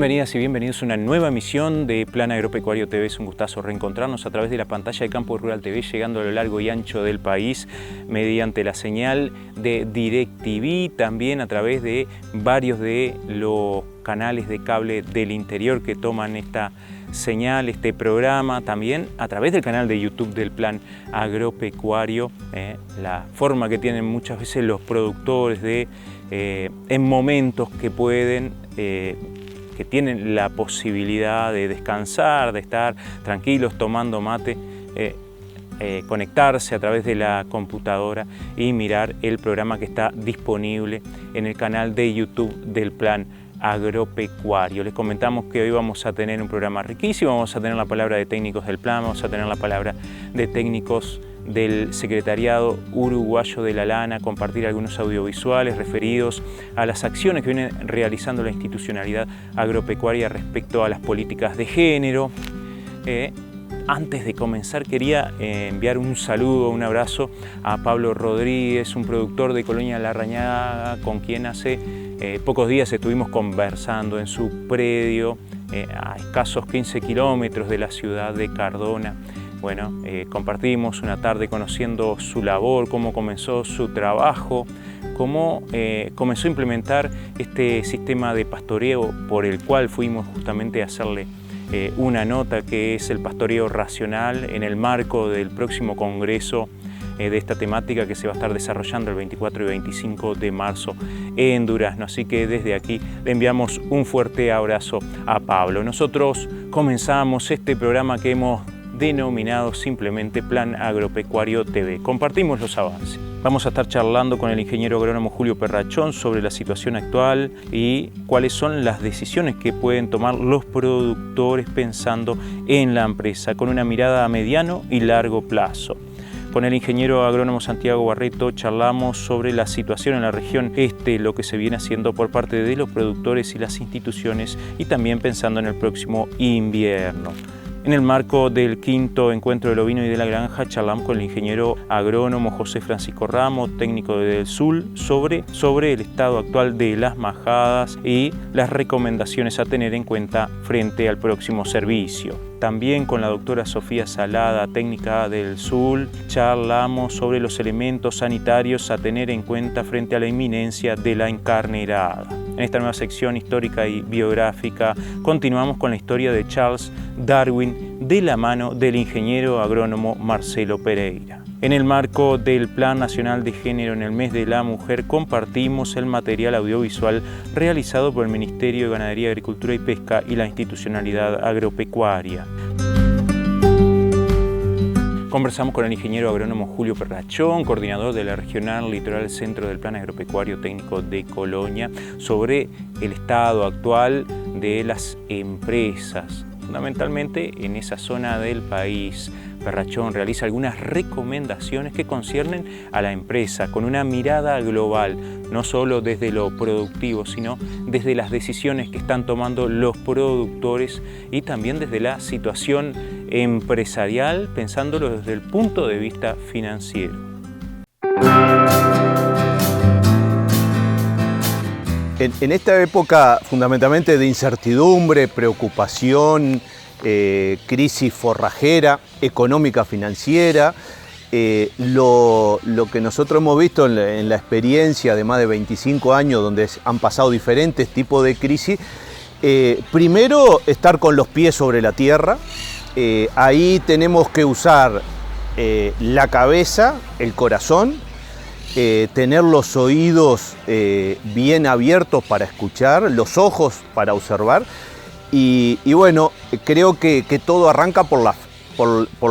Bienvenidas y bienvenidos a una nueva emisión de Plan Agropecuario TV. Es un gustazo reencontrarnos a través de la pantalla de Campo Rural TV, llegando a lo largo y ancho del país mediante la señal de DirecTV, también a través de varios de los canales de cable del interior que toman esta señal, este programa, también a través del canal de YouTube del Plan Agropecuario, la forma que tienen muchas veces los productores de, en momentos que pueden, que tienen la posibilidad de descansar, de estar tranquilos tomando mate, conectarse a través de la computadora y mirar el programa que está disponible en el canal de YouTube del Plan Agropecuario. Les comentamos que hoy vamos a tener un programa riquísimo, vamos a tener la palabra de técnicos del plan, vamos a tener la palabra de técnicos del Secretariado Uruguayo de la Lana, compartir algunos audiovisuales referidos a las acciones que viene realizando la institucionalidad agropecuaria respecto a las políticas de género. Antes de comenzar quería enviar un saludo, un abrazo a Pablo Rodríguez, un productor de Colonia Larrañaga, con quien hace pocos días estuvimos conversando en su predio a escasos 15 kilómetros de la ciudad de Cardona. Bueno, compartimos una tarde conociendo su labor, cómo comenzó su trabajo, cómo comenzó a implementar este sistema de pastoreo por el cual fuimos justamente a hacerle una nota, que es el pastoreo racional, en el marco del próximo congreso de esta temática que se va a estar desarrollando el 24 y 25 de marzo en Durazno. Así que desde aquí le enviamos un fuerte abrazo a Pablo. Nosotros comenzamos este programa que hemos denominado simplemente Plan Agropecuario TV. Compartimos los avances. Vamos a estar charlando con el ingeniero agrónomo Julio Perrachón sobre la situación actual y cuáles son las decisiones que pueden tomar los productores pensando en la empresa, con una mirada a mediano y largo plazo. Con el ingeniero agrónomo Santiago Barreto charlamos sobre la situación en la región este, lo que se viene haciendo por parte de los productores y las instituciones, y también pensando en el próximo invierno. En el marco del quinto encuentro del ovino y de la granja, charlamos con el ingeniero agrónomo José Francisco Ramos, técnico de Delsul, sobre el estado actual de las majadas y las recomendaciones a tener en cuenta frente al próximo servicio. También con la doctora Sofía Salada, técnica del SUL, charlamos sobre los elementos sanitarios a tener en cuenta frente a la inminencia de la encarnerada. En esta nueva sección histórica y biográfica continuamos con la historia de Charles Darwin de la mano del ingeniero agrónomo Marcelo Pereira. En el marco del Plan Nacional de Género en el Mes de la Mujer compartimos el material audiovisual realizado por el Ministerio de Ganadería, Agricultura y Pesca y la Institucionalidad Agropecuaria. Conversamos con el ingeniero agrónomo Julio Perrachón, coordinador de la Regional Litoral Centro del Plan Agropecuario Técnico de Colonia, sobre el estado actual de las empresas, fundamentalmente en esa zona del país. Perrachón realiza algunas recomendaciones que conciernen a la empresa con una mirada global, no solo desde lo productivo, sino desde las decisiones que están tomando los productores y también desde la situación empresarial, pensándolo desde el punto de vista financiero. En esta época fundamentalmente de incertidumbre, preocupación, crisis forrajera, económica, financiera, lo que nosotros hemos visto en la experiencia de más de 25 años donde han pasado diferentes tipos de crisis, primero estar con los pies sobre la tierra. Ahí tenemos que usar la cabeza, el corazón, tener los oídos bien abiertos para escuchar, los ojos para observar. Y bueno, creo que todo arranca por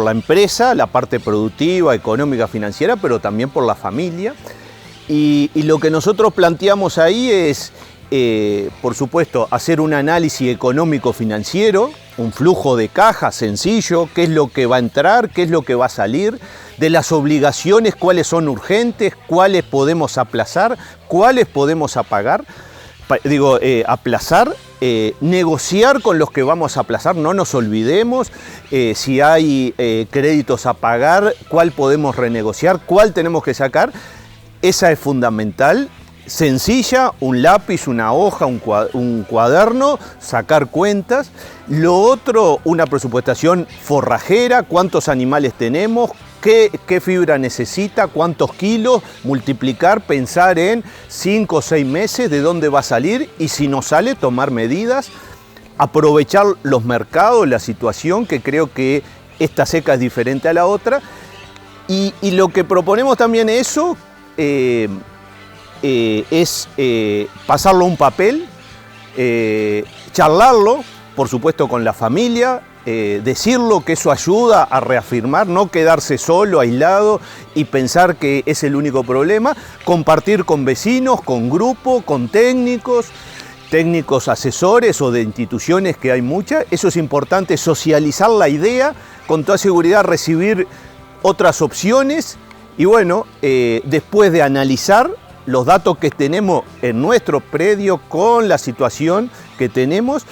la empresa, la parte productiva, económica, financiera, pero también por la familia. Y lo que nosotros planteamos ahí es, por supuesto, hacer un análisis económico-financiero, un flujo de caja sencillo, qué es lo que va a entrar, qué es lo que va a salir, de las obligaciones, cuáles son urgentes, cuáles podemos aplazar, cuáles podemos aplazar, negociar con los que vamos a aplazar, no nos olvidemos, si hay créditos a pagar, cuál podemos renegociar, cuál tenemos que sacar. Esa es fundamental. sencilla, un lápiz, una hoja, un cuaderno, sacar cuentas. Lo otro, una presupuestación forrajera, cuántos animales tenemos, qué fibra necesita, cuántos kilos, multiplicar, pensar en 5 o 6 meses de dónde va a salir y si no sale, tomar medidas, aprovechar los mercados, la situación, que creo que esta seca es diferente a la otra. Y lo que proponemos también es pasarlo a un papel, charlarlo, por supuesto con la familia, decirlo, que eso ayuda a reafirmar, no quedarse solo, aislado y pensar que es el único problema, compartir con vecinos, con grupos, con técnicos asesores o de instituciones, que hay muchas. Eso es importante, socializar la idea, con toda seguridad recibir otras opciones y bueno, después de analizar los datos que tenemos en nuestro predio con la situación que tenemos,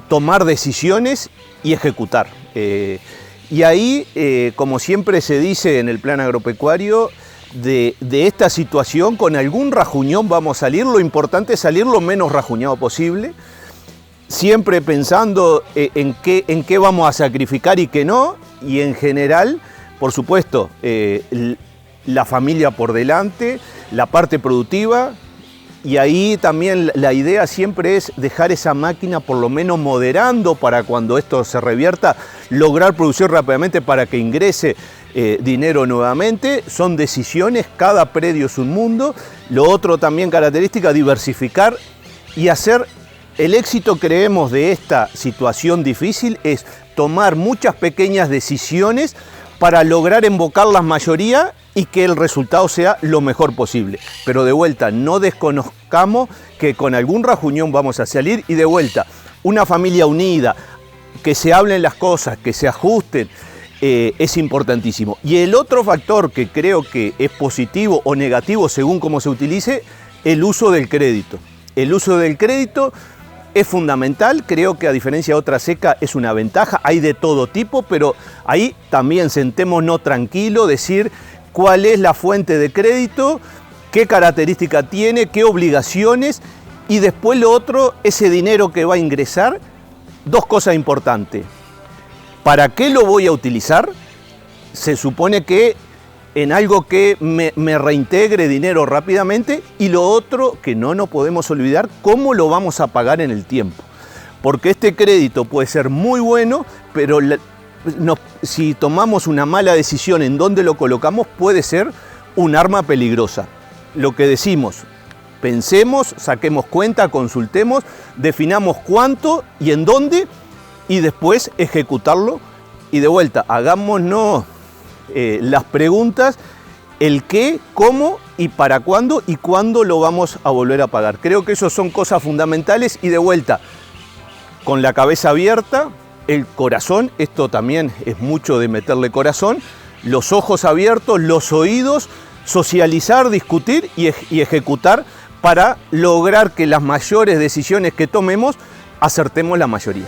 tomar decisiones y ejecutar. Y ahí, como siempre se dice en el plan agropecuario, de esta situación con algún rajuñón vamos a salir. Lo importante es salir lo menos rajuñado posible, siempre pensando en qué vamos a sacrificar y qué no, y en general, por supuesto, la familia por delante, la parte productiva. Y ahí también la idea siempre es dejar esa máquina por lo menos moderando para cuando esto se revierta, lograr producir rápidamente para que ingrese dinero nuevamente. Son decisiones, cada predio es un mundo. Lo otro también característica, diversificar y hacer el éxito, creemos, de esta situación difícil es tomar muchas pequeñas decisiones para lograr embocar la mayoría y que el resultado sea lo mejor posible. Pero de vuelta, no desconozcamos que con algún rajuñón vamos a salir y de vuelta, una familia unida, que se hablen las cosas, que se ajusten, es importantísimo. Y el otro factor que creo que es positivo o negativo según cómo se utilice, el uso del crédito. El uso del crédito es fundamental, creo que a diferencia de otra seca es una ventaja, hay de todo tipo, pero ahí también sentémonos tranquilos, decir cuál es la fuente de crédito, qué característica tiene, qué obligaciones, y después lo otro, ese dinero que va a ingresar, dos cosas importantes. ¿Para qué lo voy a utilizar? Se supone que en algo que me reintegre dinero rápidamente, y lo otro que no nos podemos olvidar, cómo lo vamos a pagar en el tiempo. Porque este crédito puede ser muy bueno, pero si tomamos una mala decisión en dónde lo colocamos, puede ser un arma peligrosa. Lo que decimos, pensemos, saquemos cuenta, consultemos, definamos cuánto y en dónde, y después ejecutarlo. Y de vuelta, hagámonos las preguntas, el qué, cómo y para cuándo, y cuándo lo vamos a volver a pagar. Creo que esas son cosas fundamentales y de vuelta, con la cabeza abierta, el corazón, esto también es mucho de meterle corazón, los ojos abiertos, los oídos, socializar, discutir y ejecutar para lograr que las mayores decisiones que tomemos acertemos la mayoría.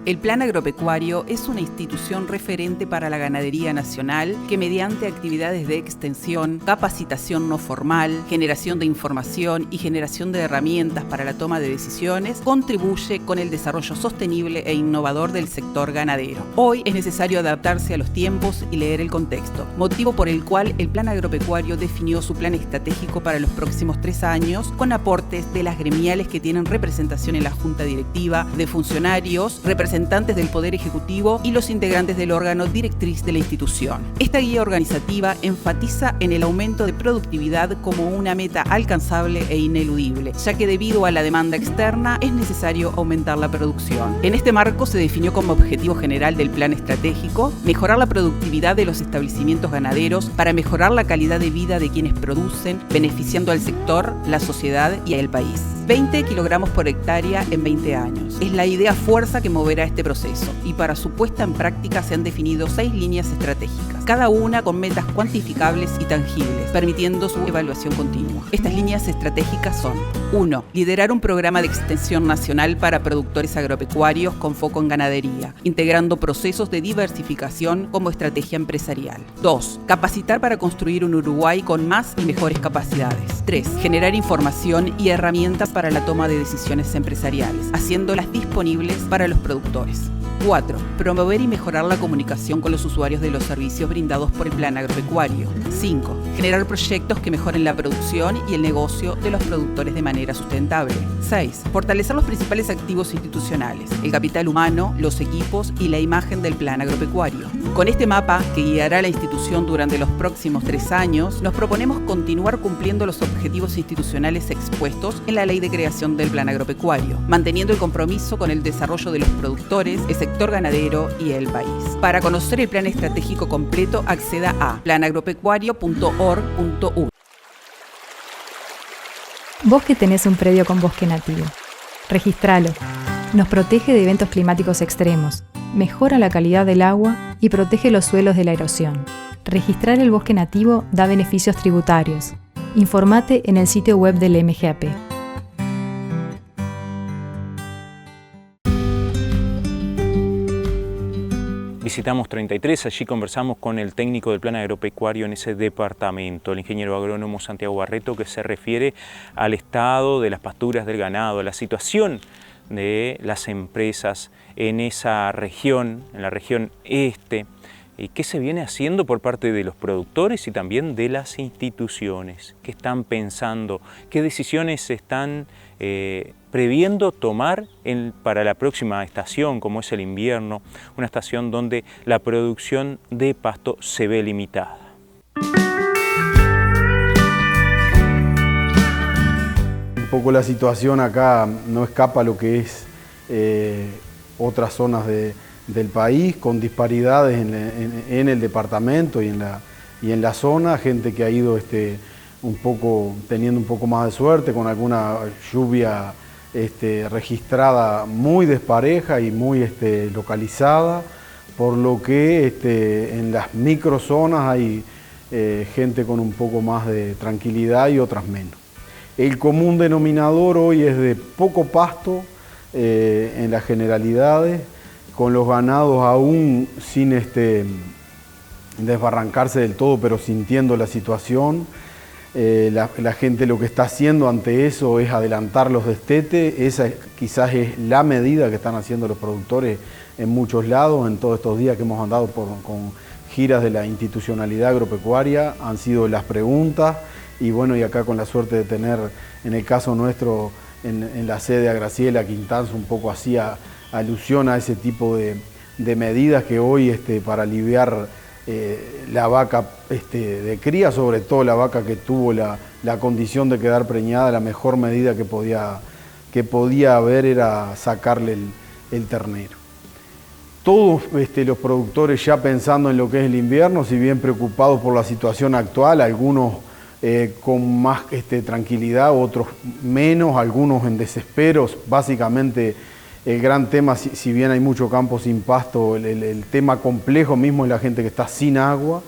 El Plan Agropecuario es una institución referente para la ganadería nacional que mediante actividades de extensión, capacitación no formal, generación de información y generación de herramientas para la toma de decisiones, contribuye con el desarrollo sostenible e innovador del sector ganadero. Hoy es necesario adaptarse a los tiempos y leer el contexto, motivo por el cual el Plan Agropecuario definió su plan estratégico para los próximos 3 años con aportes de las gremiales que tienen representación en la Junta Directiva, de funcionarios, representantes del Poder Ejecutivo y los integrantes del órgano directriz de la institución. Esta guía organizativa enfatiza en el aumento de productividad como una meta alcanzable e ineludible, ya que debido a la demanda externa es necesario aumentar la producción. En este marco se definió como objetivo general del plan estratégico mejorar la productividad de los establecimientos ganaderos para mejorar la calidad de vida de quienes producen, beneficiando al sector, la sociedad y al país. 20 kilogramos por hectárea en 20 años. Es la idea fuerza que moverá este proceso y para su puesta en práctica se han definido 6 líneas estratégicas, cada una con metas cuantificables y tangibles, permitiendo su evaluación continua. Estas líneas estratégicas son: 1. Liderar un programa de extensión nacional para productores agropecuarios con foco en ganadería, integrando procesos de diversificación como estrategia empresarial. 2. Capacitar para construir un Uruguay con más y mejores capacidades. 3. Generar información y herramientas para la toma de decisiones empresariales, haciéndolas disponibles para los productores. 4. Promover y mejorar la comunicación con los usuarios de los servicios brindados por el Plan Agropecuario. 5. Generar proyectos que mejoren la producción y el negocio de los productores de manera sustentable. 6. Fortalecer los principales activos institucionales, el capital humano, los equipos y la imagen del Plan Agropecuario. Con este mapa, que guiará a la institución durante los próximos 3 años, nos proponemos continuar cumpliendo los objetivos institucionales expuestos en la Ley de Creación del Plan Agropecuario, manteniendo el compromiso con el desarrollo de los productores, el sector ganadero y el país. Para conocer el plan estratégico completo, acceda a planagropecuario.org.uy. Vos que tenés un predio con bosque nativo, registralo. Nos protege de eventos climáticos extremos, mejora la calidad del agua y protege los suelos de la erosión. Registrar el bosque nativo da beneficios tributarios. Informate en el sitio web del MGAP. Visitamos 33, allí conversamos con el técnico del Plan Agropecuario en ese departamento, el ingeniero agrónomo Santiago Barreto, que se refiere al estado de las pasturas del ganado, a la situación de las empresas en esa región, en la región este, y qué se viene haciendo por parte de los productores y también de las instituciones, qué están pensando, qué decisiones se están previendo tomar para la próxima estación, como es el invierno, una estación donde la producción de pasto se ve limitada. Un poco la situación acá no escapa a lo que es otras zonas del país, con disparidades en el departamento y en la zona, gente que ha ido teniendo un poco más de suerte, con alguna lluvia registrada muy despareja y muy localizada, por lo que en las microzonas hay gente con un poco más de tranquilidad y otras menos. El común denominador hoy es de poco pasto en las generalidades, con los ganados aún sin desbarrancarse del todo, pero sintiendo la situación. La gente lo que está haciendo ante eso es adelantar los destetes. Esa quizás es la medida que están haciendo los productores en muchos lados. En todos estos días que hemos andado con giras de la institucionalidad agropecuaria, han sido las preguntas. Y bueno, y acá con la suerte de tener, en el caso nuestro, en la sede a Graciela Quintanz, un poco hacía alusión a ese tipo de medidas que hoy para aliviar la vaca de cría, sobre todo la vaca que tuvo la condición de quedar preñada, la mejor medida que podía haber era sacarle el ternero. Todos los productores ya pensando en lo que es el invierno, si bien preocupados por la situación actual, algunos con más tranquilidad, otros menos, algunos en desesperos. Básicamente el gran tema, si bien hay mucho campo sin pasto, el tema complejo mismo es la gente que está sin agua,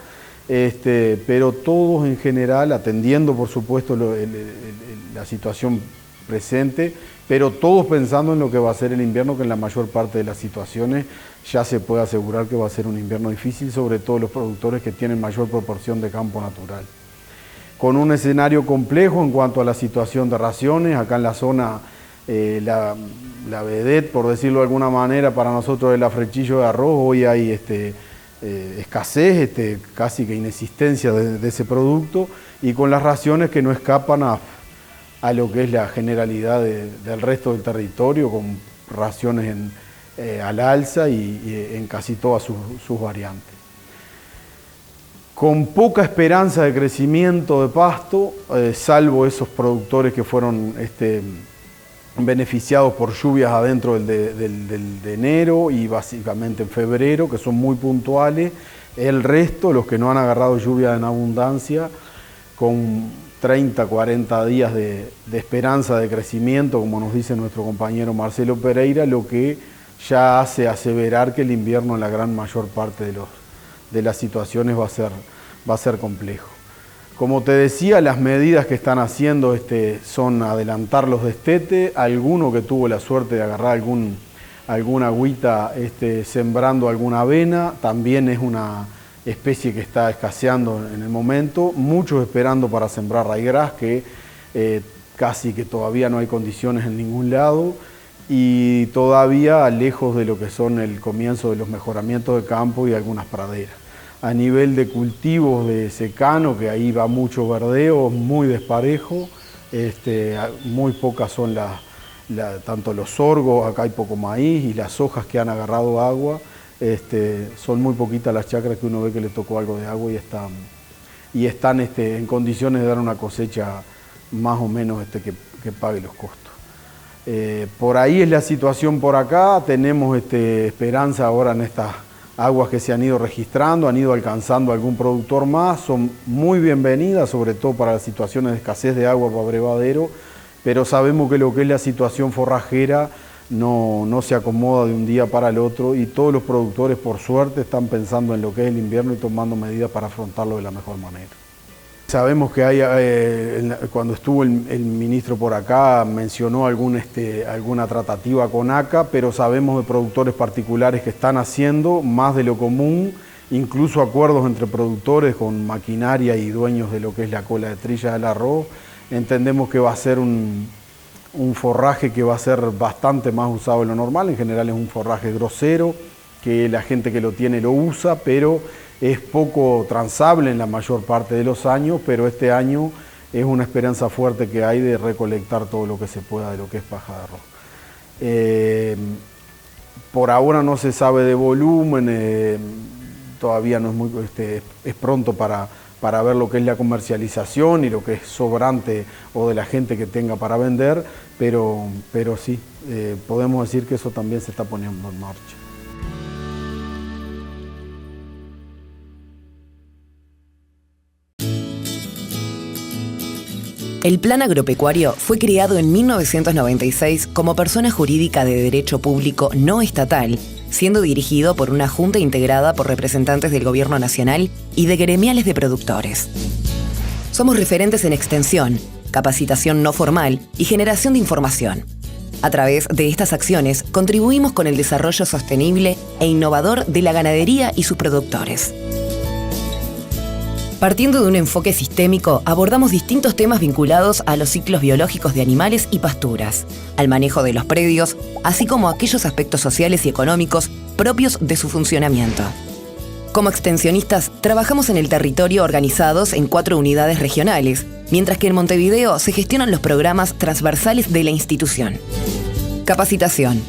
pero todos en general, atendiendo por supuesto la situación presente, pero todos pensando en lo que va a ser el invierno, que en la mayor parte de las situaciones ya se puede asegurar que va a ser un invierno difícil, sobre todo los productores que tienen mayor proporción de campo natural. Con un escenario complejo en cuanto a la situación de raciones, acá en la zona la vedette, por decirlo de alguna manera, para nosotros el afrechillo de arroz. Hoy hay escasez, casi que inexistencia de ese producto, y con las raciones que no escapan a lo que es la generalidad del resto del territorio, con raciones al alza y en casi todas sus variantes. Con poca esperanza de crecimiento de pasto, salvo esos productores que fueron beneficiados por lluvias adentro de enero y básicamente en febrero, que son muy puntuales. El resto, los que no han agarrado lluvia en abundancia, con 30, 40 días de esperanza de crecimiento, como nos dice nuestro compañero Marcelo Pereira, lo que ya hace aseverar que el invierno en la gran mayor parte de las situaciones va a ser complejo. Como te decía, las medidas que están haciendo son adelantar los destetes. Alguno que tuvo la suerte de agarrar alguna agüita sembrando alguna avena, también es una especie que está escaseando en el momento. Muchos esperando para sembrar raigras, que casi que todavía no hay condiciones en ningún lado, y todavía lejos de lo que son el comienzo de los mejoramientos de campo y algunas praderas. A nivel de cultivos de secano, que ahí va mucho verdeo, muy desparejo, muy pocas son tanto los sorgos, acá hay poco maíz, y las hojas que han agarrado agua, son muy poquitas las chacras que uno ve que le tocó algo de agua y están en condiciones de dar una cosecha más o menos que pague los costos. Por ahí es la situación por acá. Tenemos esperanza ahora en estas aguas que se han ido registrando, han ido alcanzando algún productor más, son muy bienvenidas, sobre todo para las situaciones de escasez de agua para abrevadero, pero sabemos que lo que es la situación forrajera no se acomoda de un día para el otro, y todos los productores, por suerte, están pensando en lo que es el invierno y tomando medidas para afrontarlo de la mejor manera. Sabemos que cuando estuvo el ministro por acá mencionó alguna tratativa con ACA, pero sabemos de productores particulares que están haciendo más de lo común, incluso acuerdos entre productores con maquinaria y dueños de lo que es la cola de trilla del arroz. Entendemos que va a ser un forraje que va a ser bastante más usado de lo normal. En general es un forraje grosero, que la gente que lo tiene lo usa, pero es poco transable en la mayor parte de los años, pero este año es una esperanza fuerte que hay de recolectar todo lo que se pueda de lo que es paja de arroz. Por ahora no se sabe de volumen, todavía no es pronto para ver lo que es la comercialización y lo que es sobrante o de la gente que tenga para vender, pero sí, podemos decir que eso también se está poniendo en marcha. El Plan Agropecuario fue creado en 1996 como persona jurídica de derecho público no estatal, siendo dirigido por una junta integrada por representantes del Gobierno Nacional y de gremiales de productores. Somos referentes en extensión, capacitación no formal y generación de información. A través de estas acciones contribuimos con el desarrollo sostenible e innovador de la ganadería y sus productores. Partiendo de un enfoque sistémico, abordamos distintos temas vinculados a los ciclos biológicos de animales y pasturas, al manejo de los predios, así como aquellos aspectos sociales y económicos propios de su funcionamiento. Como extensionistas, trabajamos en el territorio organizados en 4 unidades regionales, mientras que en Montevideo se gestionan los programas transversales de la institución. Capacitación.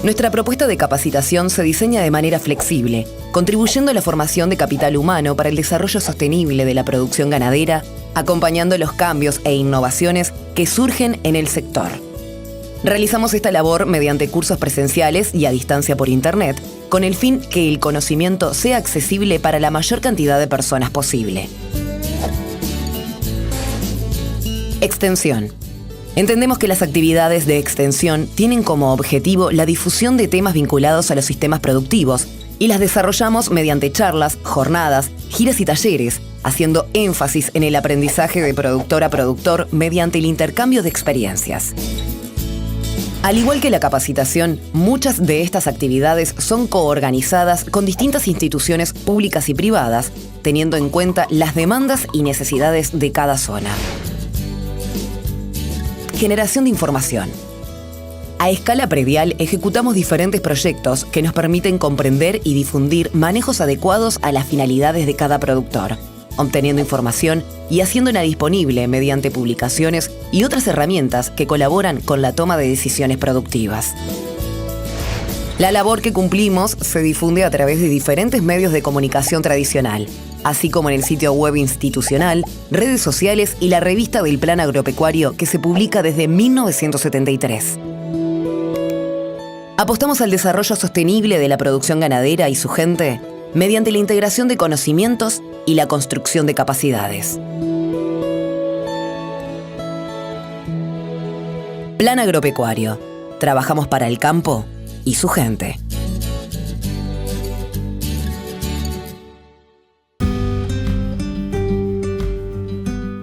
Nuestra propuesta de capacitación se diseña de manera flexible, contribuyendo a la formación de capital humano para el desarrollo sostenible de la producción ganadera, acompañando los cambios e innovaciones que surgen en el sector. Realizamos esta labor mediante cursos presenciales y a distancia por Internet, con el fin que el conocimiento sea accesible para la mayor cantidad de personas posible. Extensión. Entendemos que las actividades de extensión tienen como objetivo la difusión de temas vinculados a los sistemas productivos y las desarrollamos mediante charlas, jornadas, giras y talleres, haciendo énfasis en el aprendizaje de productor a productor mediante el intercambio de experiencias. Al igual que la capacitación, muchas de estas actividades son coorganizadas con distintas instituciones públicas y privadas, teniendo en cuenta las demandas y necesidades de cada zona. Generación de información. A escala predial ejecutamos diferentes proyectos que nos permiten comprender y difundir manejos adecuados a las finalidades de cada productor, obteniendo información y haciéndola disponible mediante publicaciones y otras herramientas que colaboran con la toma de decisiones productivas. La labor que cumplimos se difunde a través de diferentes medios de comunicación tradicional, así como en el sitio web institucional, redes sociales y la revista del Plan Agropecuario que se publica desde 1973. Apostamos al desarrollo sostenible de la producción ganadera y su gente mediante la integración de conocimientos y la construcción de capacidades. Plan Agropecuario. Trabajamos para el campo y su gente.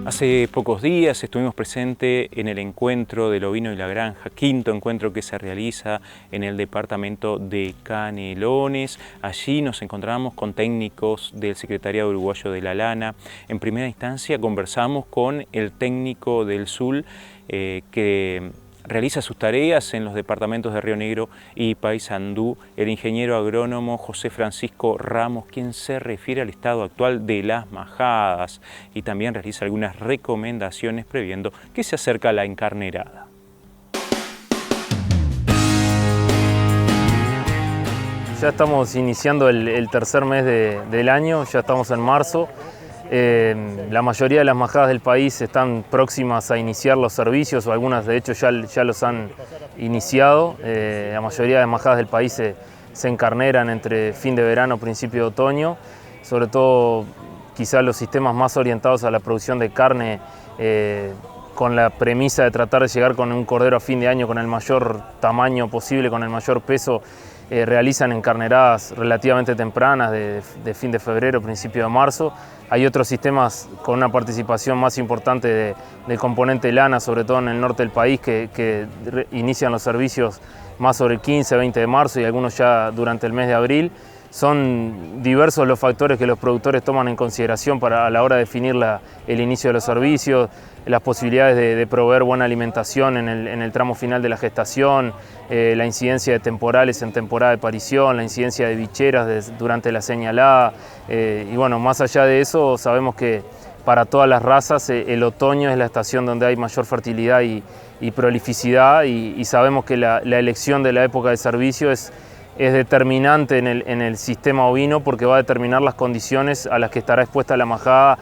Hace pocos días estuvimos presentes en el encuentro del ovino y la granja, quinto encuentro que se realiza en el departamento de Canelones. Allí nos encontramos con técnicos del Secretariado Uruguayo de la Lana. En primera instancia conversamos con el técnico del SUL que realiza sus tareas en los departamentos de Río Negro y Paysandú, el ingeniero agrónomo José Francisco Ramos, quien se refiere al estado actual de las majadas y también realiza algunas recomendaciones previendo que se acerca la encarnerada. Ya estamos iniciando el tercer mes del año, ya estamos en marzo. La mayoría de las majadas del país están próximas a iniciar los servicios, o algunas de hecho ya los han iniciado. La mayoría de majadas del país se encarneran entre fin de verano, principio de otoño. Sobre todo quizás los sistemas más orientados a la producción de carne, con la premisa de tratar de llegar con un cordero a fin de año con el mayor tamaño posible, con el mayor peso, realizan encarneradas relativamente tempranas de fin de febrero, principio de marzo. Hay otros sistemas con una participación más importante del componente lana, sobre todo en el norte del país, que inician los servicios más sobre el 15, 20 de marzo y algunos ya durante el mes de abril. Son diversos los factores que los productores toman en consideración a la hora de definir el inicio de los servicios, las posibilidades de proveer buena alimentación en el tramo final de la gestación, la incidencia de temporales en temporada de parición, la incidencia de bicheras durante la señalada. Y bueno, más allá de eso, sabemos que para todas las razas el otoño es la estación donde hay mayor fertilidad y prolificidad, y sabemos que la elección de la época de servicio es determinante en el sistema ovino, porque va a determinar las condiciones a las que estará expuesta la majada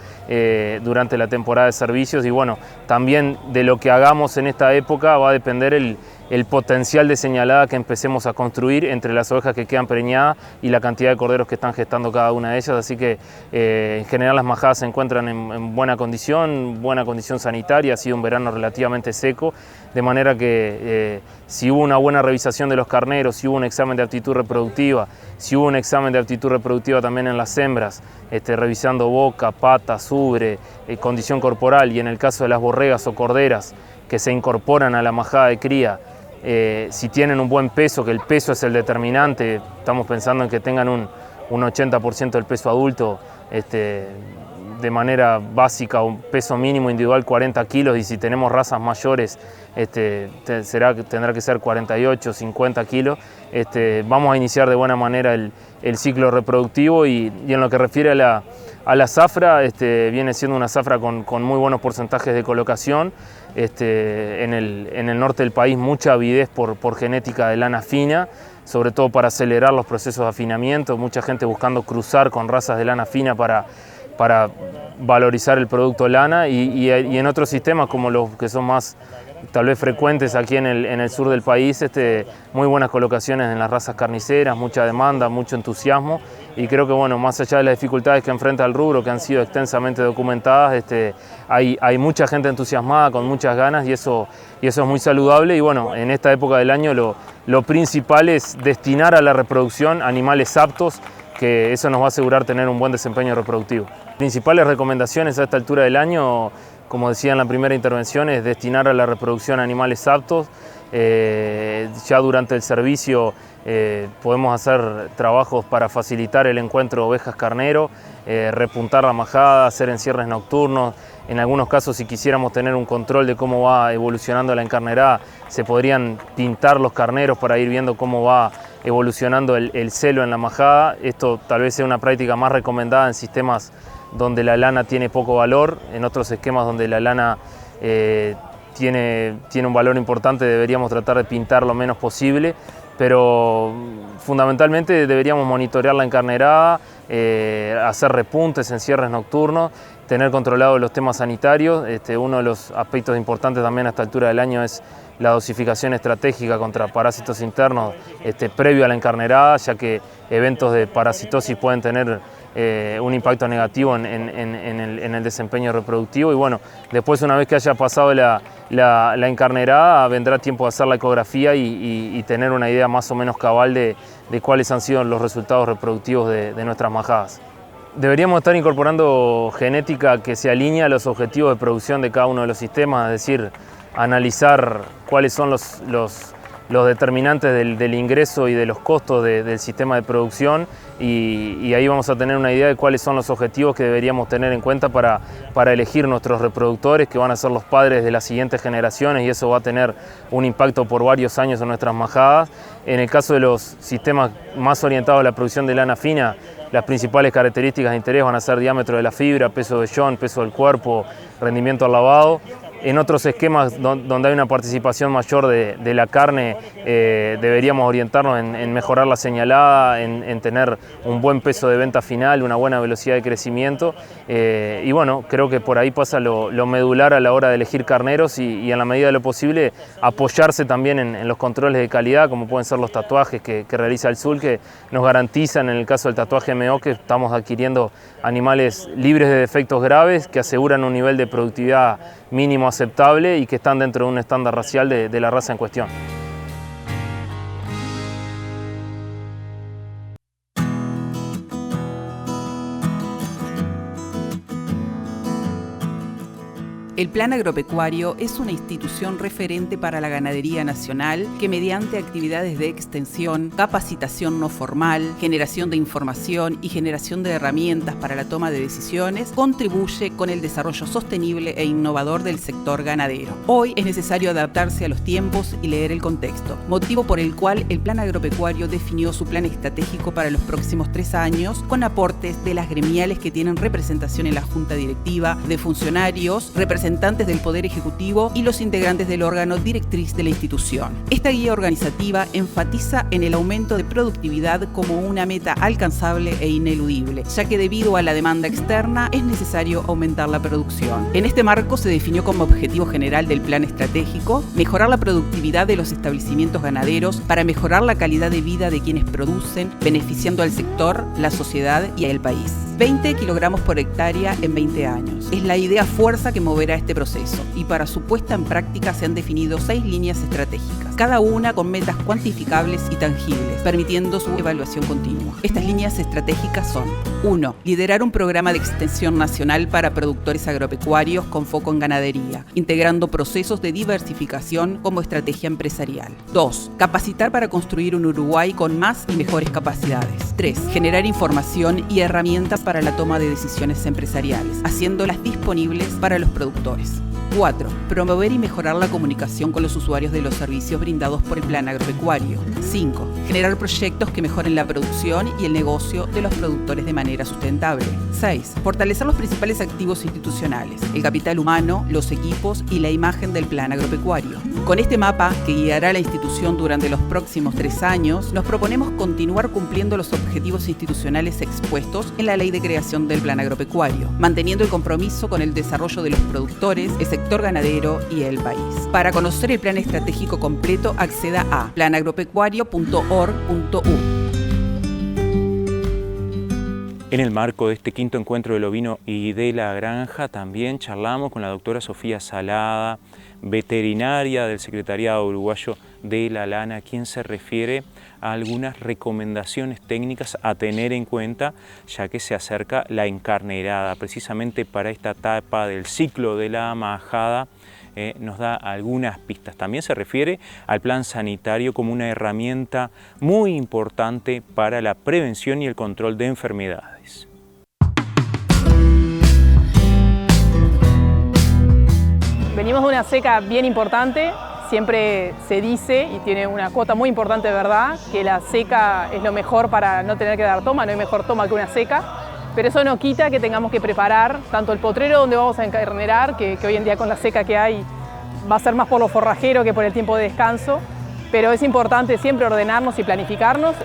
durante la temporada de servicios. Y bueno, también de lo que hagamos en esta época va a depender el potencial de señalada que empecemos a construir entre las ovejas que quedan preñadas y la cantidad de corderos que están gestando cada una de ellas. Así que en general las majadas se encuentran en buena condición sanitaria. Ha sido un verano relativamente seco, de manera que si hubo una buena revisación de los carneros, si hubo un examen de aptitud reproductiva, si hubo un examen de aptitud reproductiva también en las hembras, revisando boca, patas, ubre, condición corporal, y en el caso de las borregas o corderas que se incorporan a la majada de cría, si tienen un buen peso, que el peso es el determinante, estamos pensando en que tengan un 80% del peso adulto, de manera básica, un peso mínimo individual 40 kilos, y si tenemos razas mayores tendrá que ser 48, 50 kilos. Vamos a iniciar de buena manera el ciclo reproductivo, y en lo que refiere a la zafra, viene siendo una zafra con muy buenos porcentajes de colocación. En el norte del país mucha avidez por genética de lana fina, sobre todo para acelerar los procesos de afinamiento, mucha gente buscando cruzar con razas de lana fina para valorizar el producto lana, y en otros sistemas como los que son más tal vez frecuentes aquí en el sur del país, muy buenas colocaciones en las razas carniceras, mucha demanda, mucho entusiasmo, y creo que bueno, más allá de las dificultades que enfrenta el rubro, que han sido extensamente documentadas, hay mucha gente entusiasmada, con muchas ganas, y eso es muy saludable. Y bueno, en esta época del año lo principal es destinar a la reproducción animales aptos, que eso nos va a asegurar tener un buen desempeño reproductivo. Principales recomendaciones a esta altura del año, como decía en la primera intervención, es destinar a la reproducción animales aptos. Ya durante el servicio podemos hacer trabajos para facilitar el encuentro de ovejas-carnero, repuntar la majada, hacer encierres nocturnos. En algunos casos, si quisiéramos tener un control de cómo va evolucionando la encarnerada, se podrían pintar los carneros para ir viendo cómo va evolucionando el celo en la majada. Esto tal vez sea una práctica más recomendada en sistemas donde la lana tiene poco valor. En otros esquemas donde la lana tiene un valor importante, deberíamos tratar de pintar lo menos posible, pero fundamentalmente deberíamos monitorear la encarnerada, hacer repuntes en cierres nocturnos, tener controlados los temas sanitarios. Uno de los aspectos importantes también a esta altura del año es la dosificación estratégica contra parásitos internos previo a la encarnerada, ya que eventos de parasitosis pueden tener un impacto negativo en el desempeño reproductivo. Y bueno, después, una vez que haya pasado la encarnerada, vendrá tiempo de hacer la ecografía y tener una idea más o menos cabal de cuáles han sido los resultados reproductivos de nuestras majadas. Deberíamos estar incorporando genética que se alinea a los objetivos de producción de cada uno de los sistemas, es decir, analizar cuáles son los determinantes del ingreso y de los costos del sistema de producción, y ahí vamos a tener una idea de cuáles son los objetivos que deberíamos tener en cuenta para elegir nuestros reproductores, que van a ser los padres de las siguientes generaciones, y eso va a tener un impacto por varios años en nuestras majadas. En el caso de los sistemas más orientados a la producción de lana fina, las principales características de interés van a ser diámetro de la fibra, peso de vellón, peso del cuerpo, rendimiento al lavado. En otros esquemas donde hay una participación mayor de la carne, deberíamos orientarnos en mejorar la señalada, en tener un buen peso de venta final, una buena velocidad de crecimiento. Y bueno, creo que por ahí pasa lo medular a la hora de elegir carneros, y en la medida de lo posible apoyarse también en los controles de calidad, como pueden ser los tatuajes que realiza el SUL, que nos garantizan, en el caso del tatuaje MO, que estamos adquiriendo animales libres de defectos graves, que aseguran un nivel de productividad mínimo aceptable y que están dentro de un estándar racial de la raza en cuestión. El Plan Agropecuario es una institución referente para la ganadería nacional que, mediante actividades de extensión, capacitación no formal, generación de información y generación de herramientas para la toma de decisiones, contribuye con el desarrollo sostenible e innovador del sector ganadero. Hoy es necesario adaptarse a los tiempos y leer el contexto, motivo por el cual el Plan Agropecuario definió su plan estratégico para los próximos 3 años, con aportes de las gremiales que tienen representación en la Junta Directiva, de funcionarios, representantes del Poder Ejecutivo y los integrantes del órgano directriz de la institución. Esta guía organizativa enfatiza en el aumento de productividad como una meta alcanzable e ineludible, ya que debido a la demanda externa es necesario aumentar la producción. En este marco se definió como objetivo general del plan estratégico mejorar la productividad de los establecimientos ganaderos para mejorar la calidad de vida de quienes producen, beneficiando al sector, la sociedad y al país. 20 kilogramos por hectárea en 20 años. Es la idea fuerza que moverá este proceso, y para su puesta en práctica se han definido 6 líneas estratégicas, cada una con metas cuantificables y tangibles, permitiendo su evaluación continua. Estas líneas estratégicas son: 1. Liderar un programa de extensión nacional para productores agropecuarios con foco en ganadería, integrando procesos de diversificación como estrategia empresarial. 2. Capacitar para construir un Uruguay con más y mejores capacidades. 3. Generar información y herramientas para la toma de decisiones empresariales, haciéndolas disponibles para los productores. 4. Promover y mejorar la comunicación con los usuarios de los servicios brindados por el Plan Agropecuario. 5. Generar proyectos que mejoren la producción y el negocio de los productores de manera sustentable. 6. Fortalecer los principales activos institucionales, el capital humano, los equipos y la imagen del Plan Agropecuario. Con este mapa, que guiará a la institución durante los próximos 3 años, nos proponemos continuar cumpliendo los objetivos institucionales expuestos en la Ley de Creación del Plan Agropecuario, manteniendo el compromiso con el desarrollo de los productores, el sector ganadero y el país. Para conocer el plan estratégico completo, acceda a planagropecuario.org.u. En el marco de este 5º encuentro del ovino y de la granja, también charlamos con la doctora Sofía Salada, veterinaria del Secretariado Uruguayo de la Lana, quien se refiere a algunas recomendaciones técnicas a tener en cuenta, ya que se acerca la encarnerada. Precisamente para esta etapa del ciclo de la majada nos da algunas pistas. También se refiere al plan sanitario como una herramienta muy importante para la prevención y el control de enfermedades. Venimos de una seca bien importante. Siempre se dice, y tiene una cuota muy importante de verdad, que la seca es lo mejor para no tener que dar toma, no hay mejor toma que una seca, pero eso no quita que tengamos que preparar tanto el potrero donde vamos a encarnerar, que hoy en día con la seca que hay va a ser más por lo forrajero que por el tiempo de descanso, pero es importante siempre ordenarnos y planificarnos.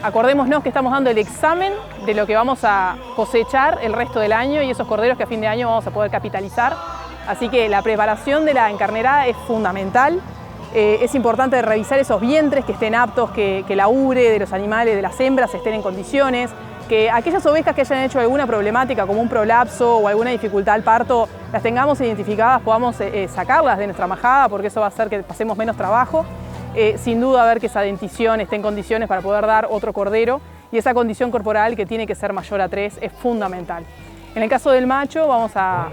acordémonos que estamos dando el examen de lo que vamos a cosechar el resto del año y esos corderos que a fin de año vamos a poder capitalizar. Así que la preparación de la encarnerada es fundamental. Es importante revisar esos vientres que estén aptos, que la ubre de los animales, de las hembras, estén en condiciones, que aquellas ovejas que hayan hecho alguna problemática como un prolapso o alguna dificultad al parto, las tengamos identificadas, podamos sacarlas de nuestra majada, porque eso va a hacer que pasemos menos trabajo. Sin duda ver que esa dentición esté en condiciones para poder dar otro cordero, y esa condición corporal que tiene que ser mayor a 3 es fundamental. En el caso del macho vamos a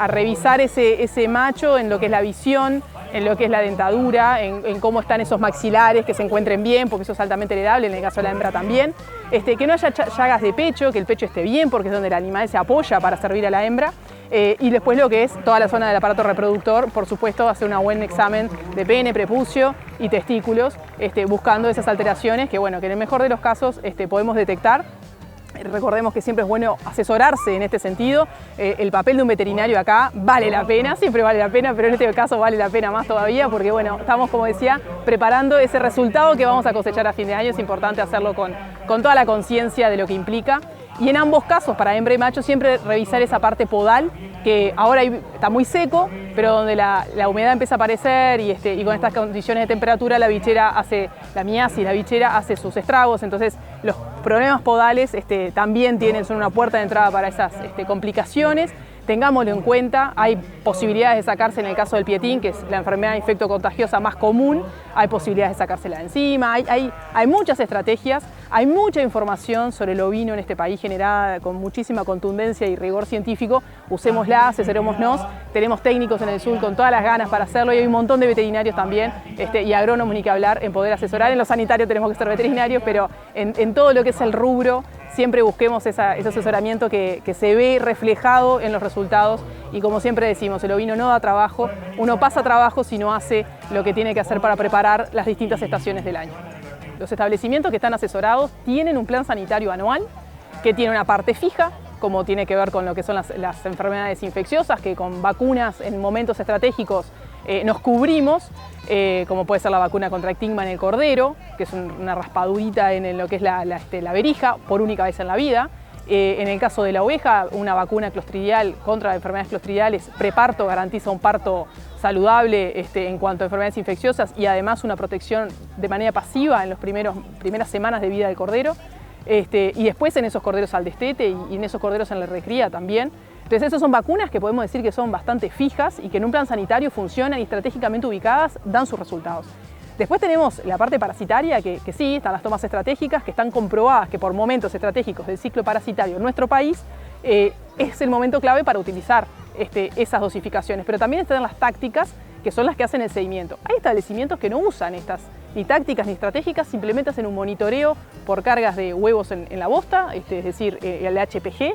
revisar ese macho en lo que es la visión, en lo que es la dentadura, en cómo están esos maxilares, que se encuentren bien, porque eso es altamente heredable, en el caso de la hembra también. Que no haya llagas de pecho, que el pecho esté bien, porque es donde el animal se apoya para servir a la hembra. Y después lo que es toda la zona del aparato reproductor, por supuesto, hacer un buen examen de pene, prepucio y testículos, buscando esas alteraciones que, bueno, que en el mejor de los casos podemos detectar. Recordemos que siempre es bueno asesorarse en este sentido. El papel de un veterinario acá vale la pena, siempre vale la pena, pero en este caso vale la pena más todavía porque, bueno, estamos, como decía, preparando ese resultado que vamos a cosechar a fin de año. Es importante hacerlo con toda la conciencia de lo que implica. Y en ambos casos, para hembra y macho, siempre revisar esa parte podal, que ahora está muy seco, pero donde la humedad empieza a aparecer y con estas condiciones de temperatura la miasis, la bichera hace sus estragos. Entonces los problemas podales también son una puerta de entrada para esas complicaciones. Tengámoslo en cuenta, hay posibilidades de sacarse en el caso del pietín, que es la enfermedad infectocontagiosa más común, hay posibilidades de sacársela de encima, hay muchas estrategias, hay mucha información sobre el ovino en este país generada con muchísima contundencia y rigor científico. Usémosla, asesorémonos, tenemos técnicos en el sur con todas las ganas para hacerlo y hay un montón de veterinarios también y agrónomos ni que hablar en poder asesorar. En lo sanitario tenemos que ser veterinarios, pero en todo lo que es el rubro, siempre busquemos ese asesoramiento que se ve reflejado en los resultados y, como siempre decimos, el ovino no da trabajo, uno pasa trabajo si no hace lo que tiene que hacer para preparar las distintas estaciones del año. Los establecimientos que están asesorados tienen un plan sanitario anual que tiene una parte fija, como tiene que ver con lo que son las enfermedades infecciosas, que con vacunas en momentos estratégicos nos cubrimos, como puede ser la vacuna contra ictigma en el cordero, que es una raspadurita en lo que es la verija por única vez en la vida. En el caso de la oveja, una vacuna clostridial contra enfermedades clostridiales preparto garantiza un parto saludable en cuanto a enfermedades infecciosas y además una protección de manera pasiva en las primeras semanas de vida del cordero. Y después en esos corderos al destete y en esos corderos en la recría también. Entonces esas son vacunas que podemos decir que son bastante fijas y que en un plan sanitario funcionan y estratégicamente ubicadas dan sus resultados. Después tenemos la parte parasitaria, que sí, están las tomas estratégicas, que están comprobadas que por momentos estratégicos del ciclo parasitario en nuestro país es el momento clave para utilizar esas dosificaciones. Pero también están las tácticas, que son las que hacen el seguimiento. Hay establecimientos que no usan estas ni tácticas ni estratégicas, simplemente hacen un monitoreo por cargas de huevos en la bosta, es decir, el HPG,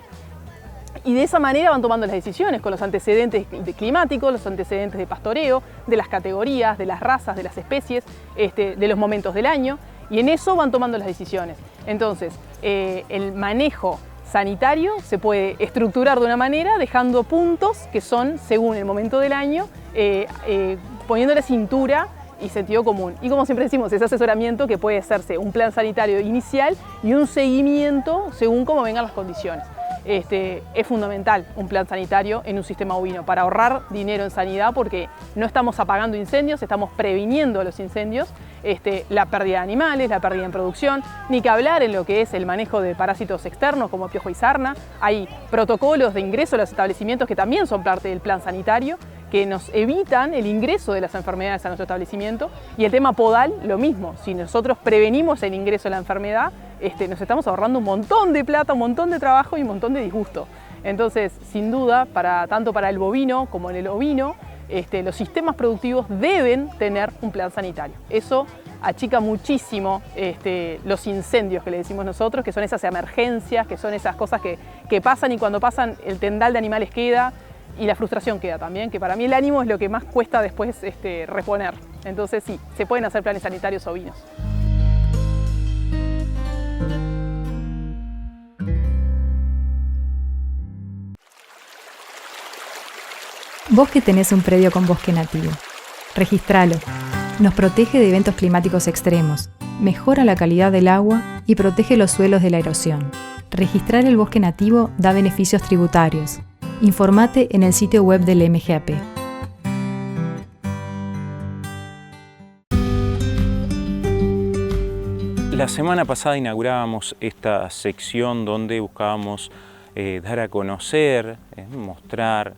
y de esa manera van tomando las decisiones con los antecedentes climáticos, los antecedentes de pastoreo, de las categorías, de las razas, de las especies, de los momentos del año, y en eso van tomando las decisiones. Entonces, el manejo sanitario se puede estructurar de una manera dejando puntos que son según el momento del año, poniéndole cintura y sentido común. Y como siempre decimos, ese asesoramiento que puede hacerse un plan sanitario inicial y un seguimiento según cómo vengan las condiciones. Es fundamental un plan sanitario en un sistema ovino para ahorrar dinero en sanidad, porque no estamos apagando incendios, estamos previniendo los incendios, la pérdida de animales, la pérdida en producción, ni que hablar en lo que es el manejo de parásitos externos como piojo y sarna. Hay protocolos de ingreso a los establecimientos que también son parte del plan sanitario, que nos evitan el ingreso de las enfermedades a nuestro establecimiento. Y el tema podal, lo mismo. Si nosotros prevenimos el ingreso de la enfermedad, nos estamos ahorrando un montón de plata, un montón de trabajo y un montón de disgusto. Entonces, sin duda, tanto para el bovino como en el ovino, los sistemas productivos deben tener un plan sanitario. Eso achica muchísimo los incendios que le decimos nosotros, que son esas emergencias, que son esas cosas que pasan, y cuando pasan el tendal de animales queda y la frustración queda también, que para mí el ánimo es lo que más cuesta después reponer. Entonces sí, se pueden hacer planes sanitarios ovinos. Vos que tenés un predio con bosque nativo, registralo. Nos protege de eventos climáticos extremos, mejora la calidad del agua y protege los suelos de la erosión. Registrar el bosque nativo da beneficios tributarios. Informate en el sitio web del MGAP. La semana pasada inaugurábamos esta sección donde buscábamos dar a conocer, mostrar,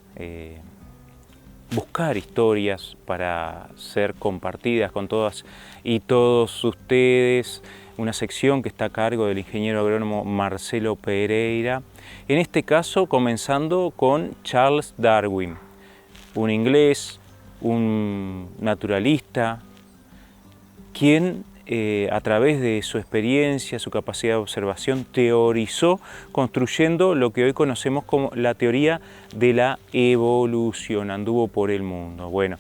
buscar historias para ser compartidas con todas y todos ustedes. Una sección que está a cargo del ingeniero agrónomo Marcelo Pereira. En este caso comenzando con Charles Darwin, un inglés, un naturalista, quien a través de su experiencia, su capacidad de observación, teorizó construyendo lo que hoy conocemos como la teoría de la evolución. Anduvo por el mundo. Bueno,